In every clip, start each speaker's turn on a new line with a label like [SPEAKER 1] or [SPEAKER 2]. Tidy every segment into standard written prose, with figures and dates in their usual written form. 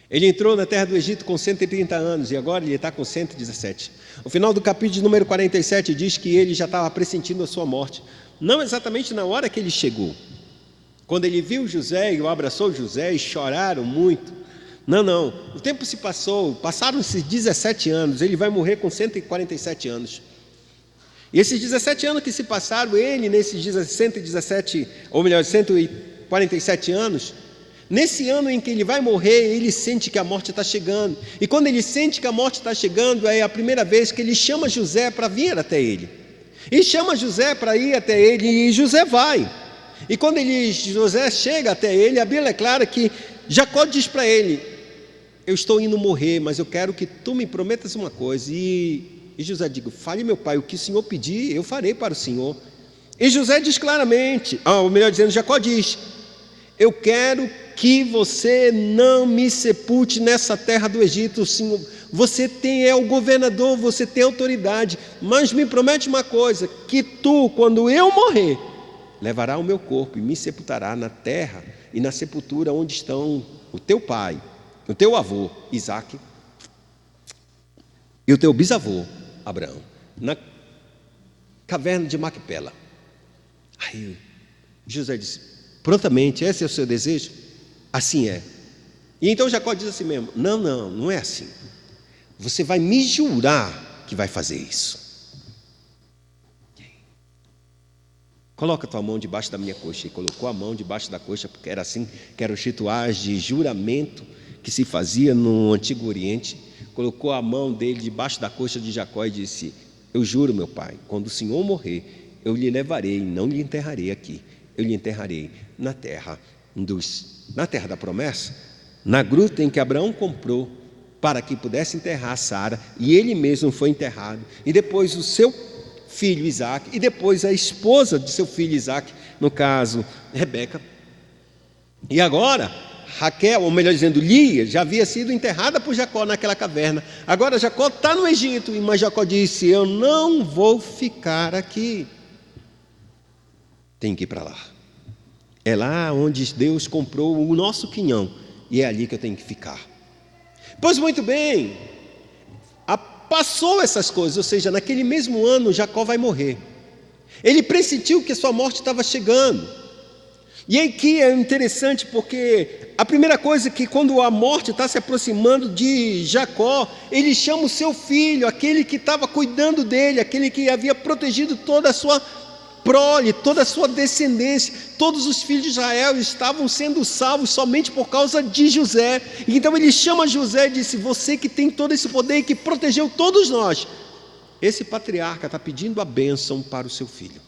[SPEAKER 1] Ele entrou na terra do Egito com 130 anos e agora ele está com 117. O final do capítulo de número 47 diz que ele já estava pressentindo a sua morte. Não exatamente na hora que ele chegou. Quando ele viu José e o abraçou José e choraram muito. Não. O tempo se passou, passaram-se 17 anos, ele vai morrer com 147 anos. E esses 17 anos que se passaram, ele nesses 117, ou melhor, 147 anos, nesse ano em que ele vai morrer, ele sente que a morte está chegando. E quando ele sente que a morte está chegando, é a primeira vez que ele chama José para vir até ele. E chama José para ir até ele, e José vai. E quando José chega até ele, a Bíblia é clara que Jacó diz para ele: eu estou indo morrer, mas eu quero que tu me prometas uma coisa. E José diz: fale, meu pai, o que o Senhor pedir, eu farei para o Senhor. E José diz claramente, ou melhor dizendo, Jacó diz: eu quero que você não me sepulte nessa terra do Egito, Senhor. Você é o governador, você tem autoridade, mas me promete uma coisa, que tu, quando eu morrer, levará o meu corpo e me sepultará na terra e na sepultura onde estão o teu pai, o teu avô, Isaque, e o teu bisavô, Abraão, na caverna de Macpela. Aí José disse: prontamente, esse é o seu desejo? Assim é. E então Jacó diz assim mesmo: não é assim. Você vai me jurar que vai fazer isso. Coloca a tua mão debaixo da minha coxa. E colocou a mão debaixo da coxa, porque era assim que eram os rituais de juramento que se fazia no Antigo Oriente. Colocou a mão dele debaixo da coxa de Jacó e disse: eu juro, meu pai, quando o Senhor morrer, eu lhe levarei, não lhe enterrarei aqui, eu lhe enterrarei na terra da promessa, na gruta em que Abraão comprou para que pudesse enterrar Sara, e ele mesmo foi enterrado, e depois o seu filho Isaque, e depois a esposa de seu filho Isaque, no caso Rebeca. E agora Raquel, ou melhor dizendo, Lia, já havia sido enterrada por Jacó naquela caverna. Agora Jacó está no Egito, mas Jacó disse: eu não vou ficar aqui, tenho que ir para lá. É lá onde Deus comprou o nosso quinhão, e é ali que eu tenho que ficar. Pois muito bem, passou essas coisas, ou seja, naquele mesmo ano Jacó vai morrer. Ele pressentiu que a sua morte estava chegando. E aqui é interessante porque a primeira coisa é que quando a morte está se aproximando de Jacó, ele chama o seu filho, aquele que estava cuidando dele, aquele que havia protegido toda a sua prole, toda a sua descendência. Todos os filhos de Israel estavam sendo salvos somente por causa de José. Então ele chama José e disse: você que tem todo esse poder e que protegeu todos nós, esse patriarca está pedindo a bênção para o seu filho.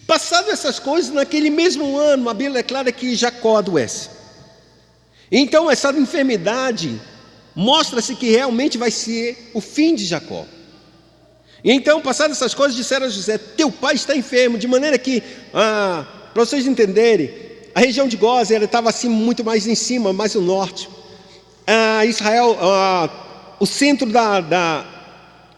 [SPEAKER 1] Passado essas coisas, naquele mesmo ano, a Bíblia é clara que Jacó adoece. Então essa enfermidade mostra-se que realmente vai ser o fim de Jacó. E então, passadas essas coisas, disseram a José: teu pai está enfermo, de maneira que, para vocês entenderem, a região de Gósen estava assim muito mais em cima, mais no norte. Israel, o centro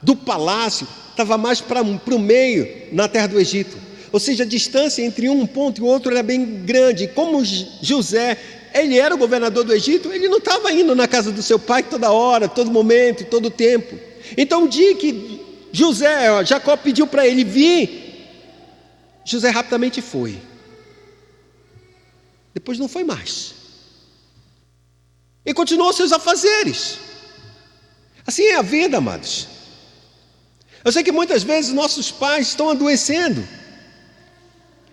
[SPEAKER 1] do palácio estava mais para o meio, na terra do Egito. Ou seja, a distância entre um ponto e o outro era bem grande. E como José, ele era o governador do Egito, ele não estava indo na casa do seu pai toda hora, todo momento, todo tempo. Então, o dia que Jacó pediu para ele vir, José rapidamente foi. Depois não foi mais. E continuou seus afazeres. Assim é a vida, amados. Eu sei que muitas vezes nossos pais estão adoecendo.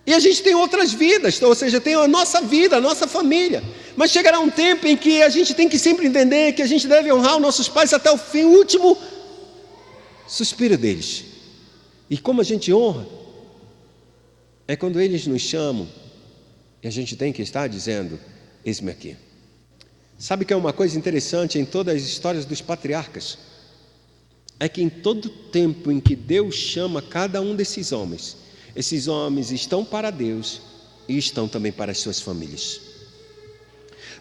[SPEAKER 1] E a gente tem outras vidas, ou seja, tem a nossa vida, a nossa família. Mas chegará um tempo em que a gente tem que sempre entender que a gente deve honrar os nossos pais até o fim, o último suspiro deles. E como a gente honra, é quando eles nos chamam, e a gente tem que estar dizendo: eis-me aqui. Sabe que é uma coisa interessante em todas as histórias dos patriarcas? É que em todo tempo em que Deus chama cada um desses homens, esses homens estão para Deus e estão também para as suas famílias.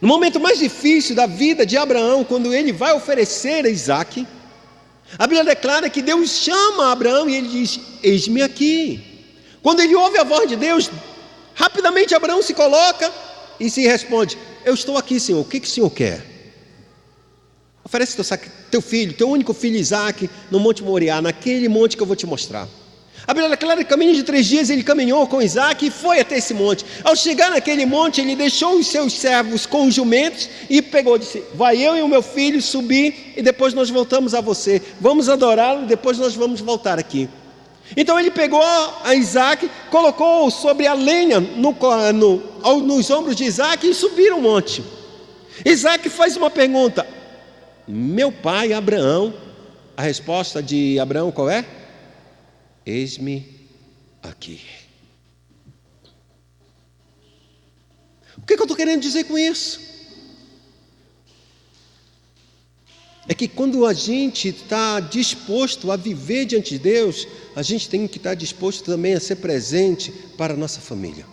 [SPEAKER 1] No momento mais difícil da vida de Abraão, quando ele vai oferecer a Isaque, a Bíblia declara que Deus chama Abraão e ele diz: eis-me aqui. Quando ele ouve a voz de Deus, rapidamente Abraão se coloca e se responde: eu estou aqui, Senhor, o que o Senhor quer? Oferece teu filho, teu único filho Isaque, no Monte Moriá, naquele monte que eu vou te mostrar. A Bíblia declara que caminho de 3 dias ele caminhou com Isaque e foi até esse monte. Ao chegar naquele monte, ele deixou os seus servos com os jumentos e pegou e disse: vai eu e o meu filho subir e depois nós voltamos a você. Vamos adorá-lo e depois nós vamos voltar aqui. Então ele pegou a Isaque, colocou sobre a lenha nos ombros de Isaque e subiram o monte. Isaque faz uma pergunta: meu pai Abraão? A resposta de Abraão qual é? Eis-me aqui. O que eu estou querendo dizer com isso? É que quando a gente está disposto a viver diante de Deus, a gente tem que estar disposto também a ser presente para a nossa família.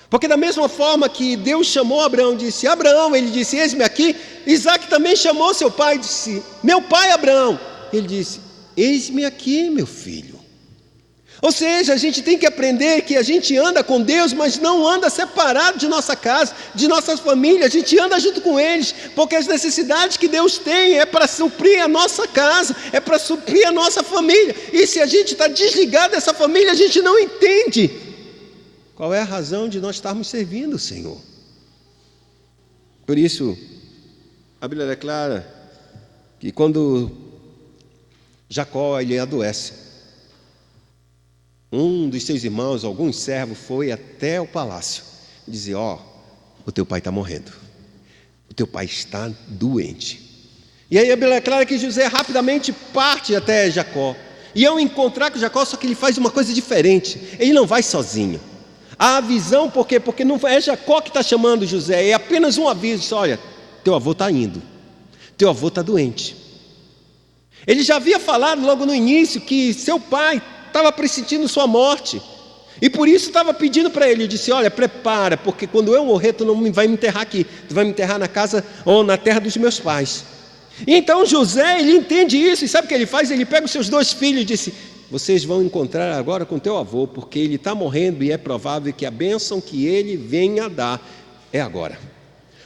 [SPEAKER 1] Porque da mesma forma que Deus chamou Abraão, disse: Abraão, ele disse: eis-me aqui. Isaque também chamou seu pai e disse: meu pai Abraão. Ele disse: eis-me aqui, meu filho. Ou seja, a gente tem que aprender que a gente anda com Deus, mas não anda separado de nossa casa, de nossas famílias. A gente anda junto com eles, porque as necessidades que Deus tem é para suprir a nossa casa, é para suprir a nossa família. E se a gente está desligado dessa família, a gente não entende qual é a razão de nós estarmos servindo o Senhor. Por isso, a Bíblia declara que quando Jacó ele adoece, um dos seus irmãos, algum servo, foi até o palácio e dizia: o teu pai está morrendo, o teu pai está doente. E aí a Bíblia declara que José rapidamente parte até Jacó, e ao encontrar com Jacó, só que ele faz uma coisa diferente, ele não vai sozinho. A visão, por quê? Porque não é Jacó que está chamando José, é apenas um aviso: diz, olha, teu avô está indo, teu avô está doente. Ele já havia falado logo no início que seu pai estava pressentindo sua morte, e por isso estava pedindo para ele. Disse: olha, prepara, porque quando eu morrer, tu não vai me enterrar aqui, tu vai me enterrar na casa ou na terra dos meus pais. E então José, ele entende isso, e sabe o que ele faz? Ele pega os seus 2 filhos e disse: vocês vão encontrar agora com teu avô, porque ele está morrendo e é provável que a bênção que ele venha a dar é agora.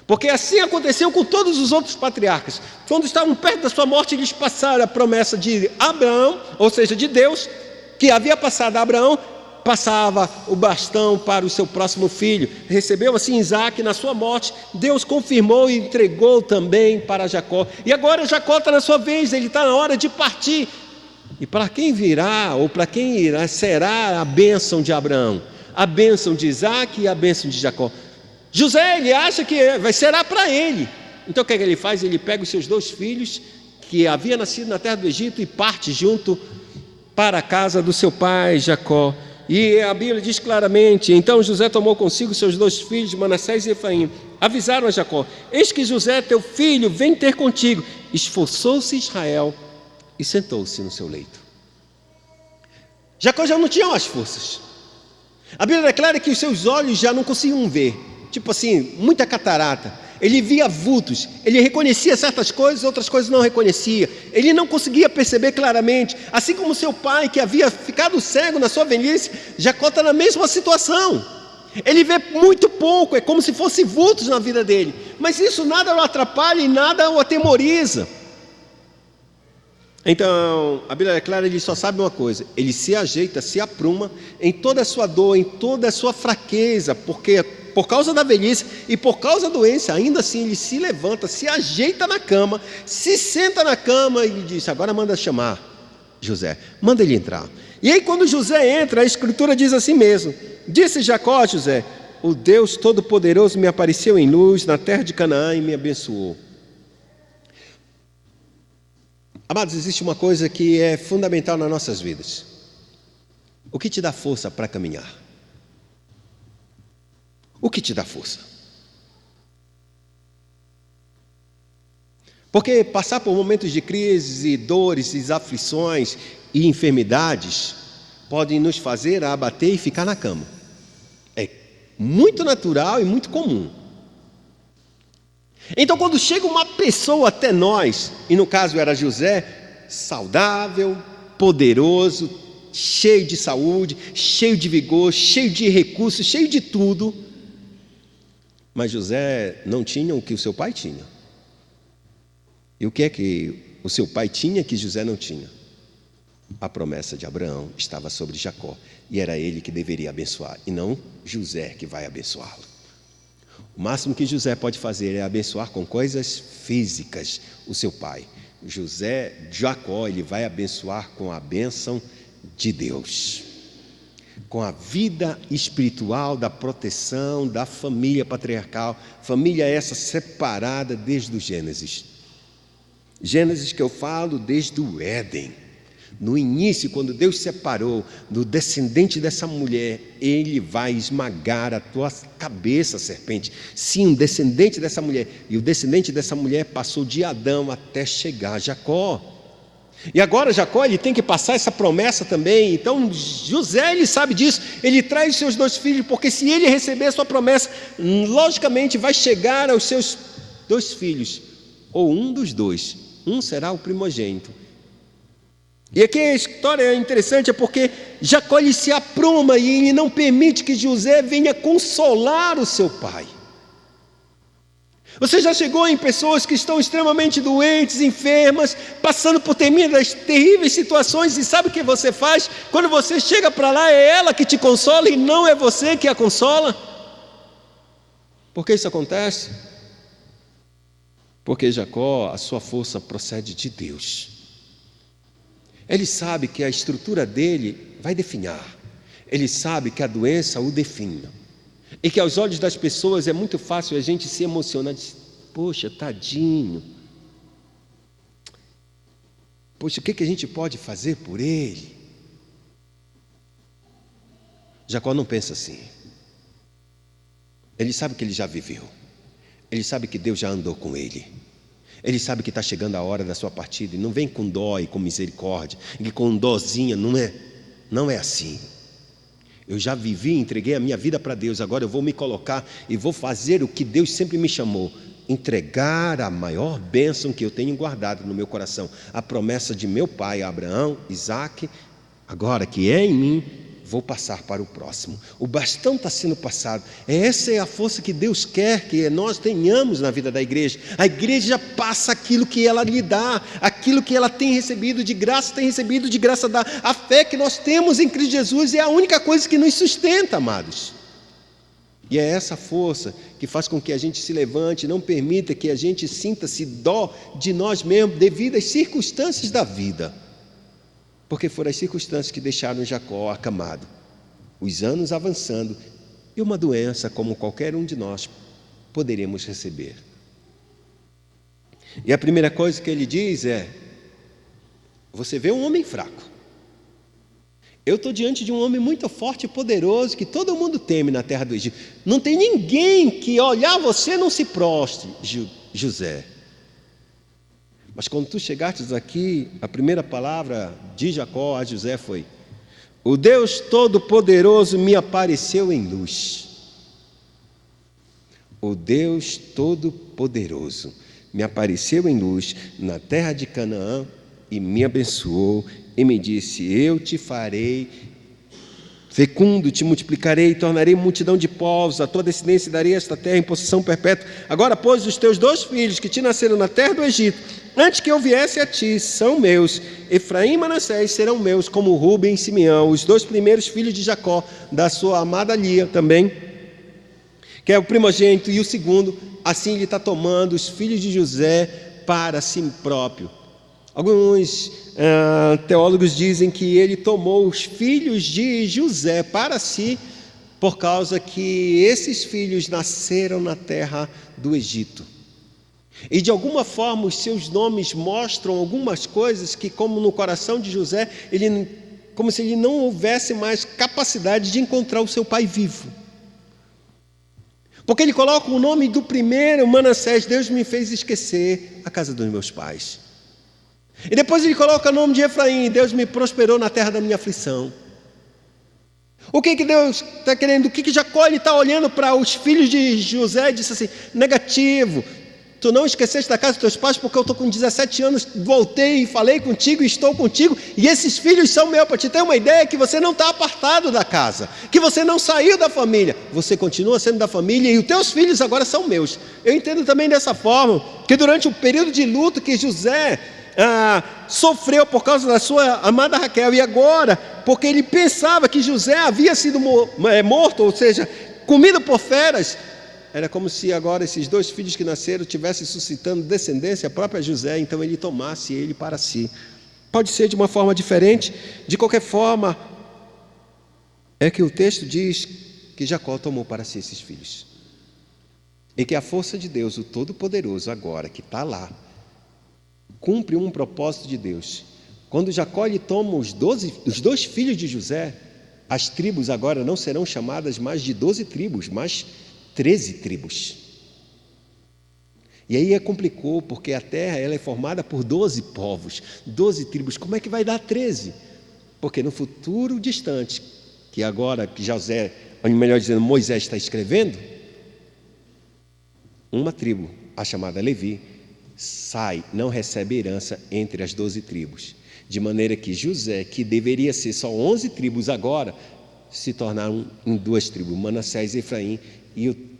[SPEAKER 1] Porque assim aconteceu com todos os outros patriarcas. Quando estavam perto da sua morte, eles passaram a promessa de Abraão, ou seja, de Deus, que havia passado a Abraão, passava o bastão para o seu próximo filho. Recebeu assim Isaque na sua morte. Deus confirmou e entregou também para Jacó. E agora Jacó está na sua vez, ele está na hora de partir. E para quem virá, ou para quem irá, será a bênção de Abraão, a bênção de Isaque e a bênção de Jacó? José, ele acha que será para ele. Então o que é que ele faz? Ele pega os seus 2 filhos, que havia nascido na terra do Egito, e parte junto para a casa do seu pai Jacó. E a Bíblia diz claramente: então José tomou consigo seus 2 filhos, Manassés e Efraim. Avisaram a Jacó: eis que José, teu filho, vem ter contigo. Esforçou-se Israel e sentou-se no seu leito. Jacó já não tinha mais forças. A Bíblia declara que os seus olhos já não conseguiam ver, tipo assim, muita catarata. Ele via vultos, ele reconhecia certas coisas, outras coisas não reconhecia. Ele não conseguia perceber claramente. Assim como seu pai, que havia ficado cego na sua velhice, Jacó está na mesma situação. Ele vê muito pouco, é como se fosse vultos na vida dele. Mas isso nada o atrapalha e nada o atemoriza. Então, a Bíblia declara, ele só sabe uma coisa: ele se ajeita, se apruma em toda a sua dor, em toda a sua fraqueza, porque por causa da velhice e por causa da doença, ainda assim ele se levanta, se ajeita na cama, se senta na cama e diz: agora manda chamar José, manda ele entrar. E aí quando José entra, a Escritura diz assim mesmo: disse Jacó a José: o Deus Todo-Poderoso me apareceu em luz na terra de Canaã e me abençoou. Amados, existe uma coisa que é fundamental nas nossas vidas: o que te dá força para caminhar? O que te dá força? Porque passar por momentos de crise, e dores, e aflições e enfermidades podem nos fazer abater e ficar na cama. É muito natural e muito comum. Então, quando chega uma pessoa até nós, e no caso era José, saudável, poderoso, cheio de saúde, cheio de vigor, cheio de recursos, cheio de tudo, Mas José não tinha o que o seu pai tinha. E o que é que o seu pai tinha que José não tinha? A promessa de Abraão estava sobre Jacó, e era ele que deveria abençoar, e não José que vai abençoá-lo. O máximo que José pode fazer é abençoar com coisas físicas o seu pai. Jacó, ele vai abençoar com a bênção de Deus, com a vida espiritual da proteção da família patriarcal, família essa separada desde o Gênesis. Gênesis que eu falo desde o Éden. No início, quando Deus separou do descendente dessa mulher, ele vai esmagar a tua cabeça, serpente. Sim, um descendente dessa mulher. E o descendente dessa mulher passou de Adão até chegar a Jacó. E agora Jacó, ele tem que passar essa promessa também. Então José, ele sabe disso. Ele traz os seus 2 filhos, porque se ele receber a sua promessa, logicamente vai chegar aos seus 2 filhos, ou um dos 2. Um será o primogênito. E aqui a história é interessante, é porque Jacó, ele se apruma e ele não permite que José venha consolar o seu pai. Você já chegou em pessoas que estão extremamente doentes, enfermas, passando por terríveis situações, e sabe o que você faz? Quando você chega para lá, é ela que te consola e não é você que a consola. Por que isso acontece? Porque Jacó, a sua força procede de Deus. Ele sabe que a estrutura dele vai definhar. Ele sabe que a doença o define. E que aos olhos das pessoas é muito fácil a gente se emocionar. Poxa, tadinho. Poxa, o que a gente pode fazer por ele? Jacó não pensa assim. Ele sabe que ele já viveu. Ele sabe que Deus já andou com ele. Ele sabe que está chegando a hora da sua partida, e não vem com dó e com misericórdia, e com dozinha, não é assim. Eu já vivi, entreguei a minha vida para Deus, agora eu vou me colocar e vou fazer o que Deus sempre me chamou, entregar a maior bênção que eu tenho guardado no meu coração, a promessa de meu pai Abraão, Isaque, agora que é em mim, vou passar para o próximo. O bastão está sendo passado. Essa é a força que Deus quer que nós tenhamos na vida da igreja. A igreja passa aquilo que ela lhe dá, aquilo que ela tem recebido de graça da a fé que nós temos em Cristo Jesus é a única coisa que nos sustenta, amados. E é essa força que faz com que a gente se levante, não permita que a gente sinta-se dó de nós mesmos devido às circunstâncias da vida. Porque foram as circunstâncias que deixaram Jacó acamado, os anos avançando, e uma doença como qualquer um de nós poderíamos receber. E a primeira coisa que ele diz é: você vê um homem fraco. Eu estou diante de um homem muito forte e poderoso, que todo mundo teme na terra do Egito. Não tem ninguém que olhar você não se prostre, José. Mas quando tu chegastes aqui, a primeira palavra de Jacó a José foi: o Deus Todo-Poderoso me apareceu em luz. O Deus Todo-Poderoso me apareceu em luz na terra de Canaã e me abençoou e me disse: eu te farei fecundo, te multiplicarei, tornarei multidão de povos, a tua descendência darei esta terra em possessão perpétua. Agora, pois, os teus 2 filhos que te nasceram na terra do Egito, antes que eu viesse a ti, são meus. Efraim e Manassés serão meus, como Rúben e Simeão, os 2 primeiros filhos de Jacó, da sua amada Lia também, que é o primogênito, e o segundo. Assim ele está tomando os filhos de José para si próprio. Alguns teólogos dizem que ele tomou os filhos de José para si, por causa que esses filhos nasceram na terra do Egito. E de alguma forma os seus nomes mostram algumas coisas que, como no coração de José, como se ele não houvesse mais capacidade de encontrar o seu pai vivo. Porque ele coloca o nome do primeiro, Manassés: Deus me fez esquecer a casa dos meus pais. E depois ele coloca o nome de Efraim: Deus me prosperou na terra da minha aflição. O que Deus está querendo? O que Jacó está olhando para os filhos de José e disse assim: negativo, Tu não esqueceste da casa dos teus pais, porque eu estou com 17 anos, voltei e falei contigo, e estou contigo, e esses filhos são meus. Para te ter uma ideia, que você não está apartado da casa, que você não saiu da família, você continua sendo da família, e os teus filhos agora são meus. Eu entendo também dessa forma, que durante o período de luto que José sofreu por causa da sua amada Raquel, e agora, porque ele pensava que José havia sido morto, ou seja, comido por feras, era como se agora esses dois filhos que nasceram estivessem suscitando descendência, a própria José, então ele tomasse ele para si. Pode ser de uma forma diferente, de qualquer forma, é que o texto diz que Jacó tomou para si esses filhos. E que a força de Deus, o Todo-Poderoso, agora que está lá, cumpre um propósito de Deus. Quando Jacó lhe toma os 2 filhos de José, as tribos agora não serão chamadas mais de 12 tribos, mas 13 tribos. E aí complicou, porque a terra ela é formada por 12 povos, 12 tribos. Como é que vai dar 13? Porque no futuro distante, que agora que José, ou melhor dizendo, Moisés está escrevendo, uma tribo, a chamada Levi, sai, não recebe herança entre as 12 tribos. De maneira que José, que deveria ser só 11 tribos agora, se tornaram em 2 tribos, Manassés e Efraim, e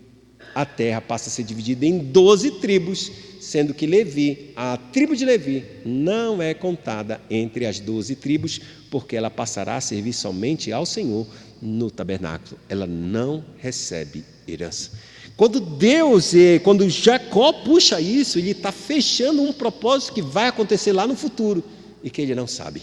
[SPEAKER 1] a terra passa a ser dividida em 12 tribos, sendo que Levi, a tribo de Levi, não é contada entre as 12 tribos, porque ela passará a servir somente ao Senhor no tabernáculo. Ela não recebe herança. Quando Jacó puxa isso, ele está fechando um propósito que vai acontecer lá no futuro e que ele não sabe.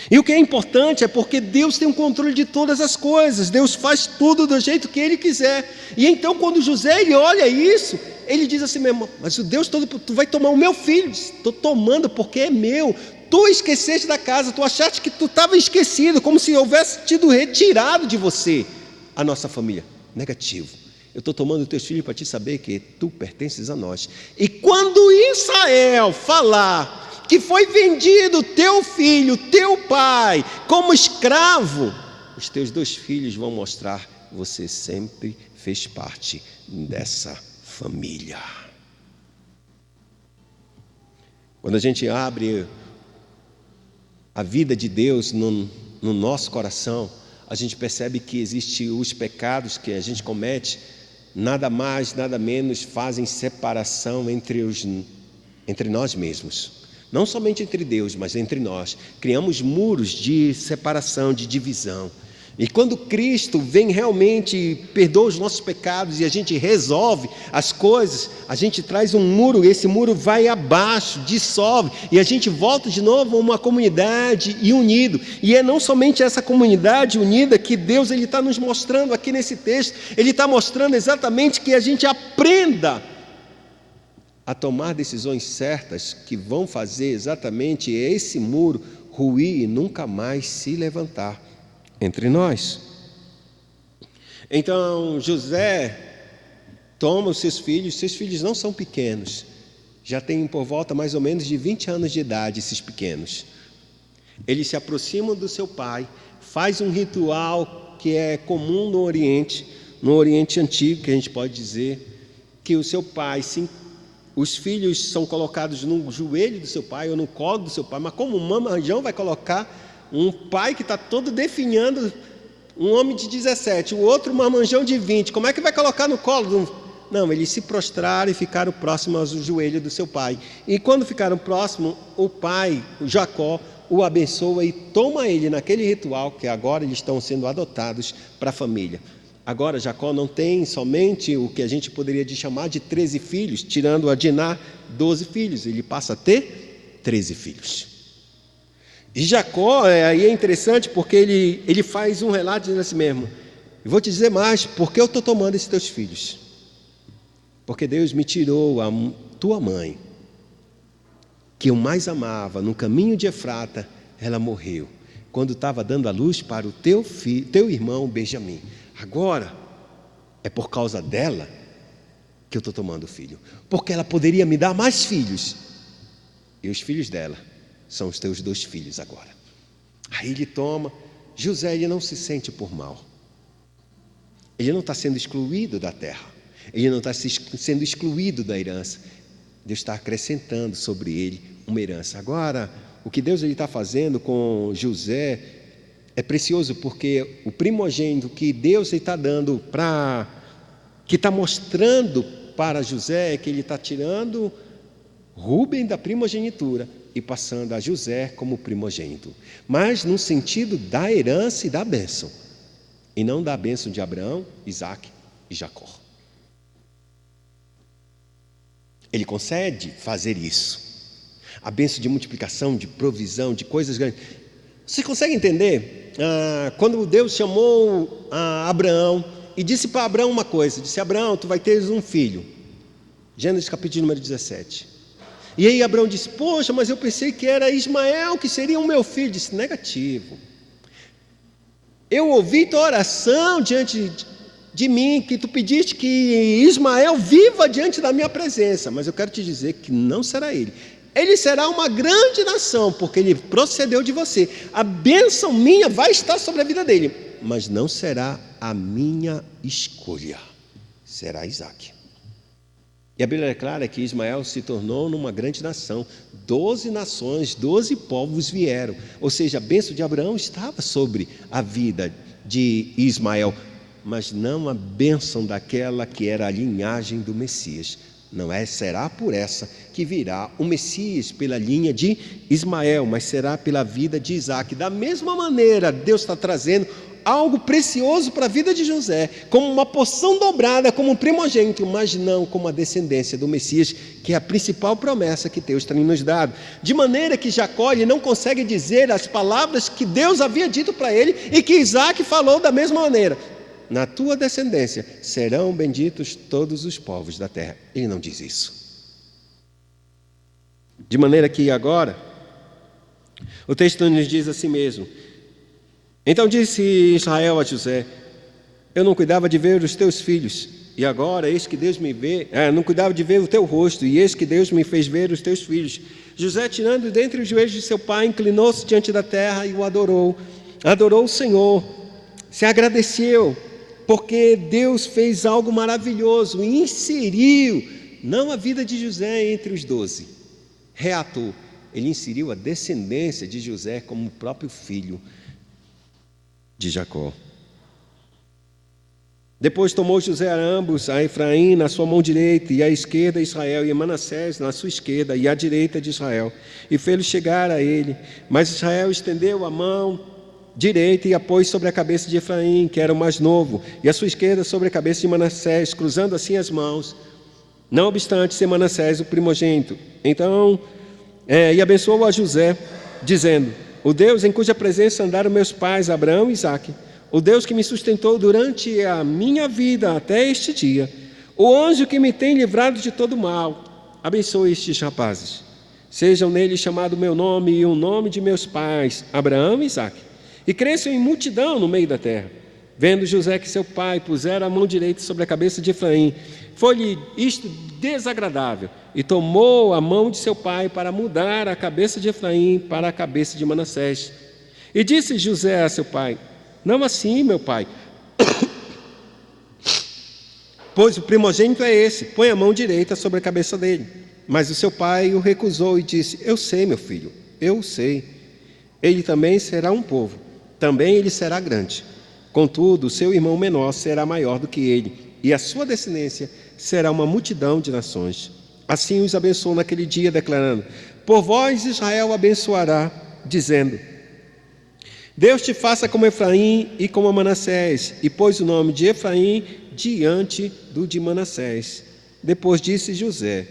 [SPEAKER 1] E o que é importante é porque Deus tem o controle de todas as coisas, Deus faz tudo do jeito que Ele quiser. E então quando José ele olha isso, ele diz assim mesmo: mas o Deus todo, tu vai tomar o meu filho. Estou tomando porque é meu. Tu esqueceste da casa, tu achaste que tu estava esquecido, como se houvesse tido retirado de você a nossa família. Negativo. Eu estou tomando os teus filhos para te saber que tu pertences a nós. E quando Israel falar que foi vendido teu filho, teu pai, como escravo, os teus 2 filhos vão mostrar: você sempre fez parte dessa família. Quando a gente abre a vida de Deus no nosso coração, a gente percebe que existem os pecados que a gente comete, nada mais, nada menos fazem separação entre nós mesmos. Não somente entre Deus, mas entre nós. Criamos muros de separação, de divisão. E quando Cristo vem realmente e perdoa os nossos pecados e a gente resolve as coisas, a gente traz um muro, e esse muro vai abaixo, dissolve, e a gente volta de novo a uma comunidade e unido. E é não somente essa comunidade unida que Deus está nos mostrando aqui nesse texto, Ele está mostrando exatamente que a gente aprenda a tomar decisões certas que vão fazer exatamente esse muro ruir e nunca mais se levantar entre nós. Então José toma os seus filhos não são pequenos, já têm por volta mais ou menos de 20 anos de idade esses pequenos. Eles se aproximam do seu pai, faz um ritual que é comum no Oriente Antigo, que a gente pode dizer, que o seu pai os filhos são colocados no joelho do seu pai ou no colo do seu pai, mas como um mamanjão vai colocar um pai que está todo definhando um homem de 17, o outro mamanjão de 20, como é que vai colocar no colo? Não, eles se prostraram e ficaram próximos ao joelho do seu pai. E quando ficaram próximos, o pai, o Jacó, o abençoa e toma ele naquele ritual, que agora eles estão sendo adotados para a família. Agora Jacó não tem somente o que a gente poderia chamar de 13 filhos, tirando a Diná, 12 filhos, ele passa a ter 13 filhos. E Jacó, aí é interessante porque ele faz um relato dizendo assim mesmo: eu vou te dizer mais, porque eu estou tomando esses teus filhos? Porque Deus me tirou a tua mãe, que eu mais amava, no caminho de Efrata, ela morreu, quando estava dando a luz para o teu irmão Benjamim. Agora, é por causa dela que eu estou tomando o filho, porque ela poderia me dar mais filhos, e os filhos dela são os teus 2 filhos agora. Aí ele toma. José, ele não se sente por mal, ele não está sendo excluído da terra, Ele não está sendo excluído da herança. Deus está acrescentando sobre ele uma herança. Agora, o que Deus está fazendo com José é precioso, porque o primogênito que Deus está dando que está mostrando para José é que ele está tirando Rúben da primogenitura e passando a José como primogênito, mas no sentido da herança e da bênção, e não da bênção de Abraão, Isaque e Jacó. Ele concede fazer isso, a bênção de multiplicação, de provisão, de coisas grandes. Você consegue entender? Quando Deus chamou Abraão e disse para Abraão uma coisa, disse: Abraão, tu vai ter um filho. Gênesis capítulo número 17. E aí Abraão disse: poxa, mas eu pensei que era Ismael que seria o meu filho. Disse: negativo. Eu ouvi tua oração diante de mim, que tu pediste que Ismael viva diante da minha presença, mas eu quero te dizer que não será ele. Ele será uma grande nação, porque ele procedeu de você. A bênção minha vai estar sobre a vida dele, mas não será a minha escolha, será Isaque. E a Bíblia é clara que Ismael se tornou numa grande nação. 12 nações, 12 povos vieram. Ou seja, a bênção de Abraão estava sobre a vida de Ismael, mas não a bênção daquela que era a linhagem do Messias. Não será por essa que virá o Messias pela linha de Ismael, mas será pela vida de Isaque. Da mesma maneira, Deus está trazendo algo precioso para a vida de José, como uma porção dobrada, como um primogênito, mas não como a descendência do Messias, que é a principal promessa que Deus tem nos dado. De maneira que Jacó ele não consegue dizer as palavras que Deus havia dito para ele e que Isaque falou da mesma maneira: na tua descendência serão benditos todos os povos da terra. Ele não diz isso. De maneira que agora, o texto nos diz assim mesmo: então disse Israel a José: eu não cuidava de ver os teus filhos, e agora eis que Deus me vê, não cuidava de ver o teu rosto, e eis que Deus me fez ver os teus filhos. José, tirando dentre os joelhos de seu pai, inclinou-se diante da terra e o adorou o Senhor, se agradeceu, porque Deus fez algo maravilhoso, e inseriu não a vida de José entre os 12, reatou, ele inseriu a descendência de José como o próprio filho de Jacó. Depois tomou José a ambos, a Efraim na sua mão direita e à esquerda Israel, e a Manassés na sua esquerda e à direita de Israel, e fez-lo chegar a ele. Mas Israel estendeu a mão direita e a pôs sobre a cabeça de Efraim, que era o mais novo, e a sua esquerda sobre a cabeça de Manassés, cruzando assim as mãos, não obstante ser Manassés o primogênito. Então, e abençoou a José, dizendo: o Deus em cuja presença andaram meus pais, Abraão e Isaque, o Deus que me sustentou durante a minha vida até este dia, o anjo que me tem livrado de todo mal, abençoe estes rapazes. Sejam neles chamado o meu nome e o nome de meus pais, Abraão e Isaque, e cresçam em multidão no meio da terra. Vendo José que seu pai pusera a mão direita sobre a cabeça de Efraim, foi-lhe isto desagradável, e tomou a mão de seu pai para mudar a cabeça de Efraim para a cabeça de Manassés. E disse José a seu pai: não assim, meu pai, pois o primogênito é esse, põe a mão direita sobre a cabeça dele. Mas o seu pai o recusou e disse: eu sei, meu filho, eu sei. Ele também será um povo, também ele será grande. Contudo, o seu irmão menor será maior do que ele, e a sua descendência será uma multidão de nações. Assim os abençoou naquele dia, declarando: por vós Israel abençoará, dizendo: Deus te faça como Efraim e como Manassés, e pôs o nome de Efraim diante do de Manassés. Depois disse José: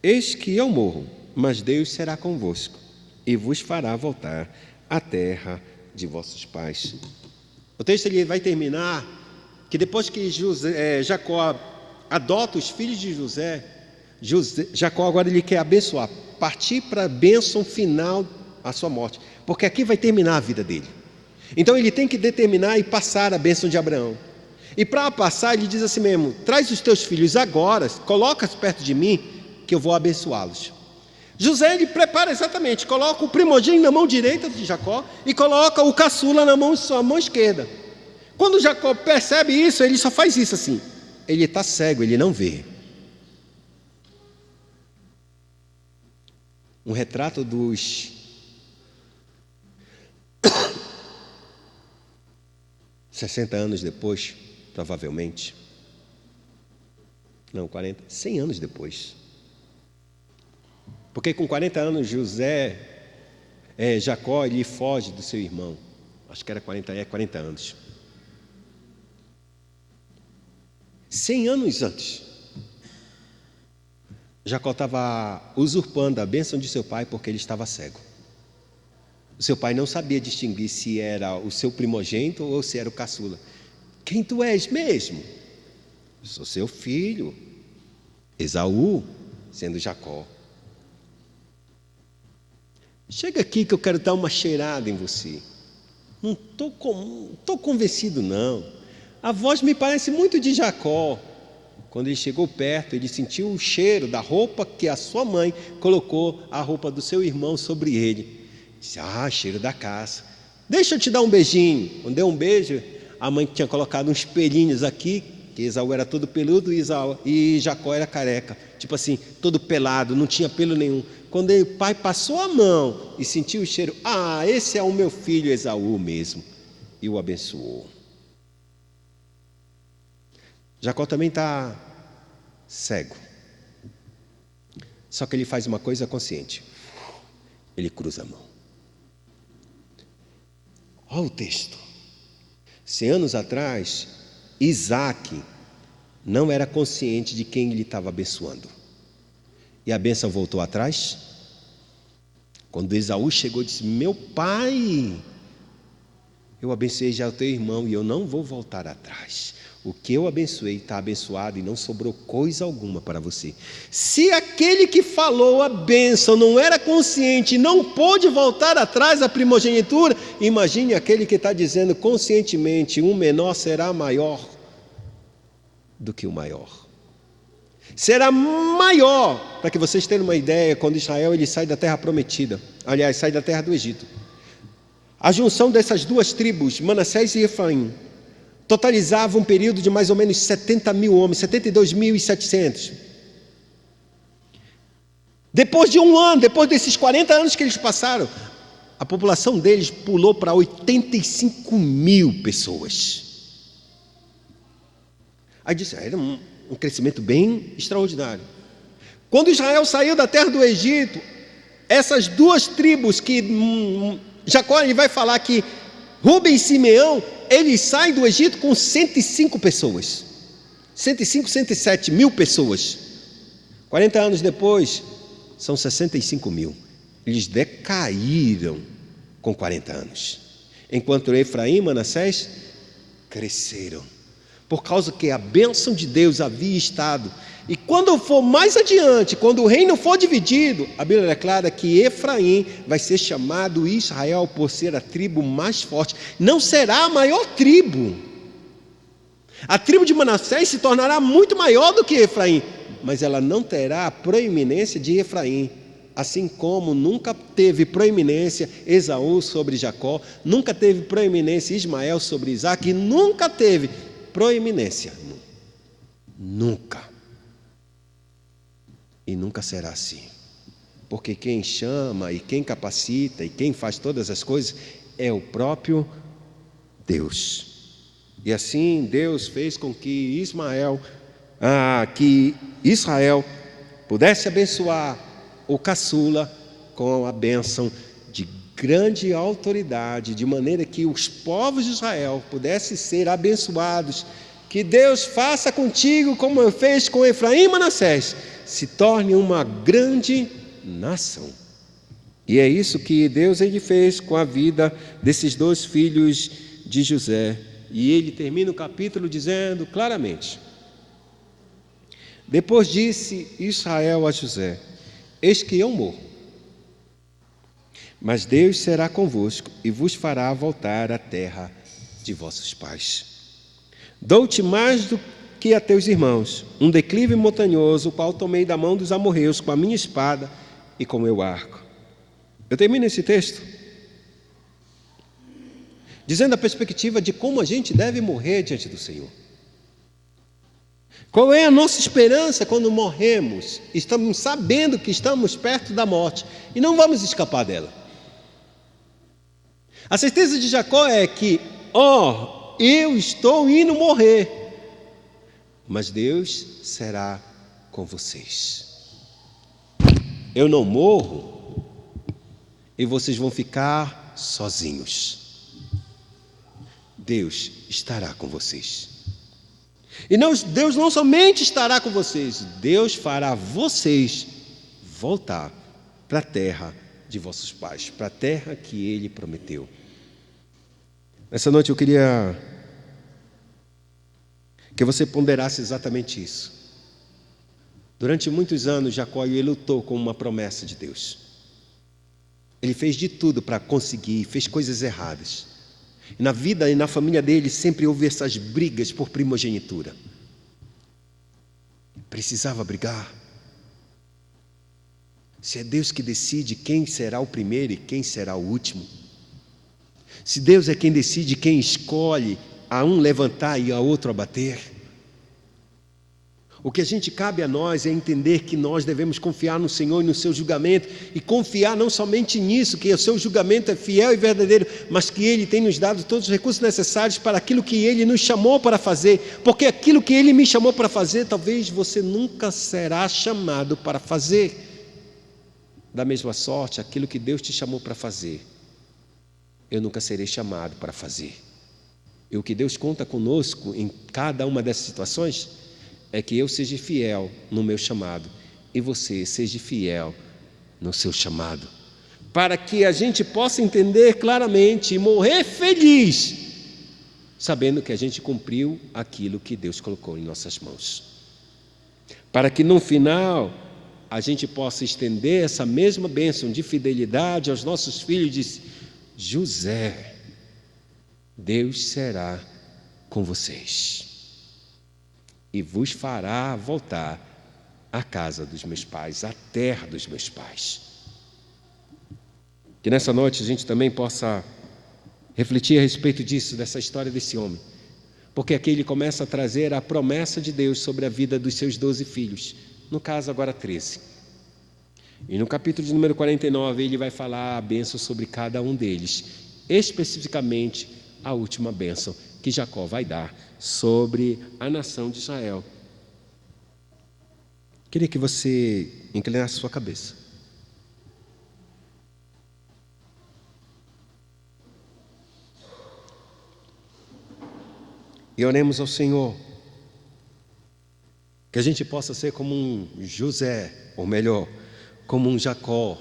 [SPEAKER 1] eis que eu morro, mas Deus será convosco, e vos fará voltar à terra de vossos pais. O texto ele vai terminar que depois que Jacó adota os filhos de José, Jacó agora ele quer abençoar, partir para a bênção final, a sua morte, porque aqui vai terminar a vida dele. Então ele tem que determinar e passar a bênção de Abraão. E para passar ele diz assim mesmo: traz os teus filhos agora, coloca-os perto de mim, que eu vou abençoá-los. José ele prepara exatamente, coloca o primogênito na mão direita de Jacó e coloca o caçula na sua mão esquerda. Quando Jacó percebe isso, ele só faz isso assim. ele está cego, ele não vê. Um retrato dos 60 anos depois, provavelmente. Não, 40, 100 anos depois. Porque com 40 anos Jacó, ele foge do seu irmão. Acho que era 40 anos. 100 anos antes, Jacó estava usurpando a bênção de seu pai porque ele estava cego. O seu pai não sabia distinguir se era o seu primogênito ou se era o caçula. Quem tu és mesmo? Eu sou seu filho, Esaú, sendo Jacó. Chega aqui que eu quero dar uma cheirada em você. Não estou convencido, não. A voz me parece muito de Jacó. Quando ele chegou perto, ele sentiu o cheiro da roupa que a sua mãe colocou, a roupa do seu irmão, sobre ele. Disse, cheiro da caça. Deixa eu te dar um beijinho. Quando deu um beijo, a mãe tinha colocado uns pelinhos aqui, que Esaú era todo peludo e Jacó era careca. Tipo assim, todo pelado, não tinha pelo nenhum. Quando o pai passou a mão e sentiu o cheiro, esse é o meu filho Esaú mesmo. E o abençoou. Jacó também está cego. Só que ele faz uma coisa consciente. Ele cruza a mão. Olha o texto. 100 anos atrás, Isaac não era consciente de quem ele estava abençoando. E a bênção voltou atrás. Quando Esaú chegou e disse, meu pai, eu abençoei já o teu irmão e eu não vou voltar atrás. O que eu abençoei está abençoado e não sobrou coisa alguma para você. Se aquele que falou a bênção não era consciente e não pôde voltar atrás à primogenitura, imagine aquele que está dizendo conscientemente, um menor será maior do que o maior. Será maior, para que vocês tenham uma ideia, quando Israel ele sai da terra prometida, aliás, sai da terra do Egito. A junção dessas duas tribos, Manassés e Efraim, totalizava um período de mais ou menos 70 mil homens, 72.700. Depois de um ano, depois desses 40 anos que eles passaram, a população deles pulou para 85 mil pessoas. Aí disse, era um crescimento bem extraordinário. Quando Israel saiu da terra do Egito, essas duas tribos que Jacó ele vai falar que Rubem e Simeão, eles saem do Egito com 105 pessoas. 105, 107 mil pessoas. 40 anos depois, são 65 mil. Eles decaíram com 40 anos. Enquanto Efraim e Manassés cresceram. Por causa que a bênção de Deus havia estado. E quando for mais adiante, quando o reino for dividido, a Bíblia declara que Efraim vai ser chamado Israel por ser a tribo mais forte. Não será a maior tribo. A tribo de Manassés se tornará muito maior do que Efraim, mas ela não terá a proeminência de Efraim. Assim como nunca teve proeminência Esaú sobre Jacó, nunca teve proeminência Ismael sobre Isaac, e nunca teve proeminência. Nunca. E nunca será assim. Porque quem chama e quem capacita e quem faz todas as coisas é o próprio Deus. E assim Deus fez com que Israel pudesse abençoar o caçula com a bênção de grande autoridade, de maneira que os povos de Israel pudessem ser abençoados. Que Deus faça contigo como fez com Efraim e Manassés, se torne uma grande nação. E é isso que Deus ele fez com a vida desses dois filhos de José. E ele termina o capítulo dizendo claramente: depois disse Israel a José: eis que eu morro, mas Deus será convosco e vos fará voltar à terra de vossos pais. Dou-te mais do que a teus irmãos, um declive montanhoso, o qual tomei da mão dos amorreus com a minha espada e com o meu arco. Eu termino esse texto dizendo a perspectiva de como a gente deve morrer diante do Senhor. Qual é a nossa esperança quando morremos? Estamos sabendo que estamos perto da morte e não vamos escapar dela. A certeza de Jacó é que, eu estou indo morrer, mas Deus será com vocês. Eu não morro e vocês vão ficar sozinhos. Deus estará com vocês. E Deus não somente estará com vocês, Deus fará vocês voltar para a terra de vossos pais, para a terra que Ele prometeu. Nessa noite eu queria que você ponderasse exatamente isso. Durante muitos anos, Jacó lutou com uma promessa de Deus. Ele fez de tudo para conseguir, fez coisas erradas. E na vida e na família dele sempre houve essas brigas por primogenitura. Precisava brigar. Se é Deus que decide quem será o primeiro e quem será o último. Se Deus é quem decide quem escolhe a um levantar e a outro abater. O que a gente cabe a nós é entender que nós devemos confiar no Senhor e no seu julgamento, e confiar não somente nisso, que o seu julgamento é fiel e verdadeiro, mas que Ele tem nos dado todos os recursos necessários para aquilo que Ele nos chamou para fazer, porque aquilo que Ele me chamou para fazer, talvez você nunca será chamado para fazer. Da mesma sorte, aquilo que Deus te chamou para fazer, eu nunca serei chamado para fazer. E o que Deus conta conosco em cada uma dessas situações é que eu seja fiel no meu chamado e você seja fiel no seu chamado, para que a gente possa entender claramente e morrer feliz, sabendo que a gente cumpriu aquilo que Deus colocou em nossas mãos, para que no final a gente possa estender essa mesma bênção de fidelidade aos nossos filhos. De José, Deus será com vocês e vos fará voltar à casa dos meus pais, à terra dos meus pais. Que nessa noite a gente também possa refletir a respeito disso, dessa história desse homem, porque aqui ele começa a trazer a promessa de Deus sobre a vida dos seus 12 filhos, no caso agora 13. E no capítulo de número 49 ele vai falar a bênção sobre cada um deles, especificamente a última bênção que Jacó vai dar sobre a nação de Israel. Queria que você inclinasse sua cabeça. E oremos ao Senhor, que a gente possa ser como um José, ou melhor, como um Jacó,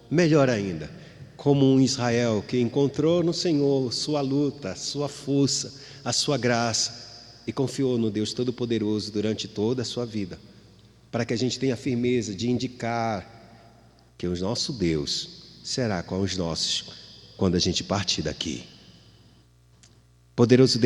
[SPEAKER 1] melhor ainda, como um Israel que encontrou no Senhor sua luta, sua força, a sua graça, e confiou no Deus Todo-Poderoso durante toda a sua vida, para que a gente tenha a firmeza de indicar que o nosso Deus será com os nossos quando a gente partir daqui. Poderoso Deus,